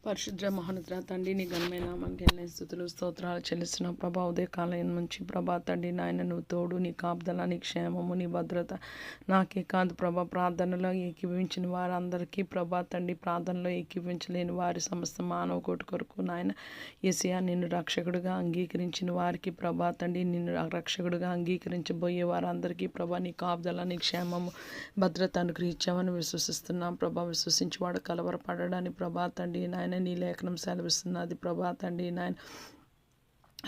పరిశుద్ర మహోన్నత తండ్రి నీ ఘనమైన నామానికి ఎన్ని స్తుతులు స్తోత్రాలు చెల్లిస్తున్నాం ప్రభా. ఉదయకాలం నుంచి ప్రభా తండ్రి నాయన నువ్వు తోడు, నీ కాపుదల, నీ క్షేమము, నీ భద్రత నాకే కాదు ప్రభా. ప్రార్థనలో ఏకీభవించిన వారందరికీ ప్రభా తండ్రి, ప్రార్థనలో ఏకీభవించలేని వారి సమస్త మానవ కోటి కొరకు నాయన యేసయ్యా నిన్ను రక్షకుడిగా అంగీకరించిన వారికి ప్రభా తండ్రి, నిన్ను రక్షకుడిగా అంగీకరించబోయే వారందరికీ ప్రభా నీ కాపుదల, నీ క్షేమము, భద్రత అనుగ్రహించామని విశ్వసిస్తున్నాం ప్రభా. విశ్వసించేవాడు కలవరపడడానికి ప్రభా తండ్రి నాయన నీ లేఖనం సెలవిస్తున్నది ప్రభా తండ్రి నాయన.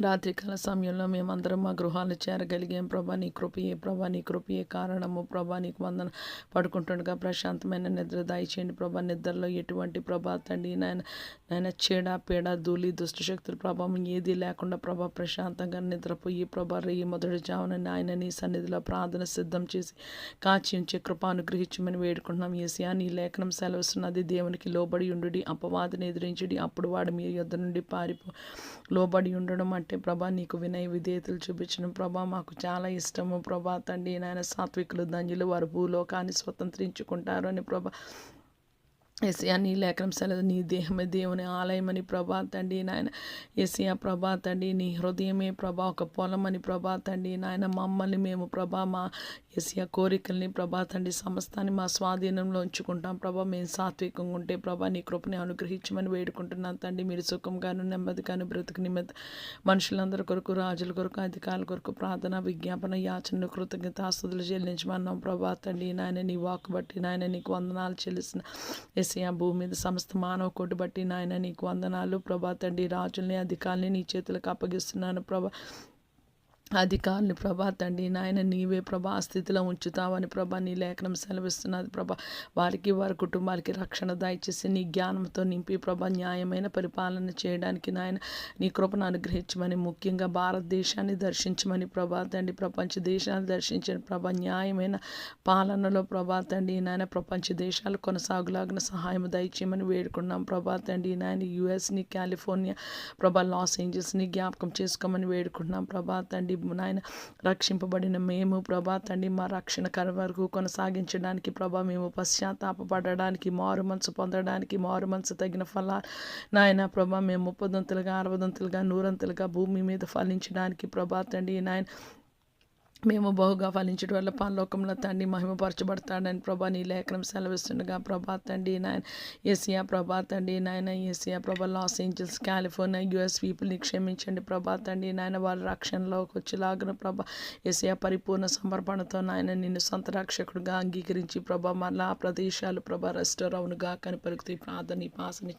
రాత్రికాల సమయంలో మేమందరం మా గృహాలు చేరగలిగాం ప్రభా. నీ కృపయే ప్రభా, నీ కృపయే కారణము ప్రభా. నీకు వందన పడుకుంటుండగా ప్రశాంతమైన నిద్ర దయచేయండి ప్రభా. నిద్రలో ఎటువంటి ప్రభా తండ్రి నాయన చీడ పీడ ధూళి దుష్టశక్తుల ప్రభావం ఏది లేకుండా ప్రభా ప్రశాంతంగా నిద్రపోయి ప్రభా రేయి మొదటి జామున నాయన నీ సన్నిధిలో ప్రార్థన సిద్ధం చేసి కాచి ఉంచే కృప అనుగ్రహించమని వేడుకుంటున్నాం యేసయ్యా. నీ లేఖనం సెలవుస్తున్నది, దేవునికి లోబడి ఉండుడి, అపవాదిని ఎదిరించుడి, అప్పుడు వాడు మీ యొద్ద నుండి లోబడి ఉండడం అంటే ప్రభా నీకు వినయ విధేయతలు చూపించడం ప్రభా మాకు చాలా ఇష్టము ప్రభా తండ్రి నాయన. సాత్వికులు ధన్యులు, వారు భూలోకాన్ని స్వతంత్రించుకుంటారు అని ప్రభా యేసయ్యా. నీ లేఖనం సెలవు, నీ దేహమే దేవుని ఆలయమని ప్రభా తండ్రి నాయన. యేసయ్యా ప్రభా తండ్రి, నీ హృదయమే ప్రభా ఒక పొలమని ప్రభా తండ్రి నాయన. మమ్మల్ని మేము ప్రభా మా యేసయ్యా కోరికల్ని ప్రభా తండ్రి సమస్తాన్ని మా స్వాధీనంలో ఉంచుకుంటాం ప్రభా. మేము సాత్వికంగా ఉంటే ప్రభా నీ కృపని అనుగ్రహించమని వేడుకుంటున్నాను తండ్రి. మీరు సుఖంగాను నెమ్మదిగాను బ్రతుకు నిమిత్తం మనుషులందరి కొరకు, రాజుల కొరకు, అధికారుల కొరకు ప్రార్థన విజ్ఞాపన యాచనలు కృతజ్ఞతాస్తుతులు చెల్లించమన్నాం ప్రభా తండ్రి నాయన. నీ వాక్ బట్టి నాయన నీకు వందనాలు చెల్లిసిన యేసయ్యా. భూమి మీద సమస్త మానవ కోటి బట్టి నాయన నీకు వందనాలు ప్రభా తండ్రి. రాజుల్ని అధికారుల్ని నీ చేతులకు అప్పగిస్తున్నాను ప్రభా. అధికారులు ప్రభా తండ్రి నాయన నీవే ప్రభా ఆ స్థితిలో ఉంచుతావని ప్రభా నీ లేఖనం సెలవిస్తున్నది ప్రభా. వారికి వారి కుటుంబాలకి రక్షణ దయచేసి నీ జ్ఞానంతో నింపి ప్రభా న్యాయమైన పరిపాలన చేయడానికి నాయన నీ కృపను అనుగ్రహించమని, ముఖ్యంగా భారతదేశాన్ని దర్శించమని ప్రభా తండ్రి. ప్రపంచ దేశాలు దర్శించిన ప్రభా న్యాయమైన పాలనలో ప్రభా తండ్రి నాయన ప్రపంచ దేశాలు కొనసాగులాగిన సహాయం దయచేయమని వేడుకున్నాం ప్రభా తండ్రి నాయన. యుఎస్ని, కాలిఫోర్నియా ప్రభా, లాస్ ఏంజల్స్ని జ్ఞాపకం చేసుకోమని వేడుకుంటున్నాం ప్రభా తండ్రి నాయన. రక్షింపబడిన మేము ప్రభా తండ్రి మా రక్షణ వరకు కొనసాగించడానికి ప్రభా, మేము పశ్చాత్తాపడడానికి, మారు మనసు పొందడానికి, మారు మనసు తగిన ఫలాలు నాయన ప్రభా మేము 30 60 100 భూమి మీద ఫలించడానికి ప్రభా తండ్రి నాయన మేము బహుగా ఫలించడం వల్ల పరలోకంలో తండ్రి మహిమపరచబడతాడని ప్రభా నీ లేఖనం సెలవిస్తుండగా ప్రభా తండ్రి నాయన. యేసయ్యా ప్రభా తండ్రి నాయన. యేసయ్యా ప్రభా లాస్ ఏంజల్స్, కాలిఫోర్నియా, యుఎస్ పీపుల్ని క్షమించండి ప్రభా తండ్రి నాయన. వారి రక్షణలోకి వచ్చేలాగిన ప్రభా యేసయ్యా పరిపూర్ణ సమర్పణతో నాయన నిన్ను సొంత రక్షకుడుగా అంగీకరించి ప్రభా మళ్ళా ఆ ప్రదేశాలు ప్రభా రెస్టోర్ అవునుగా కని పలుకుతూ ప్రార్థన పాసని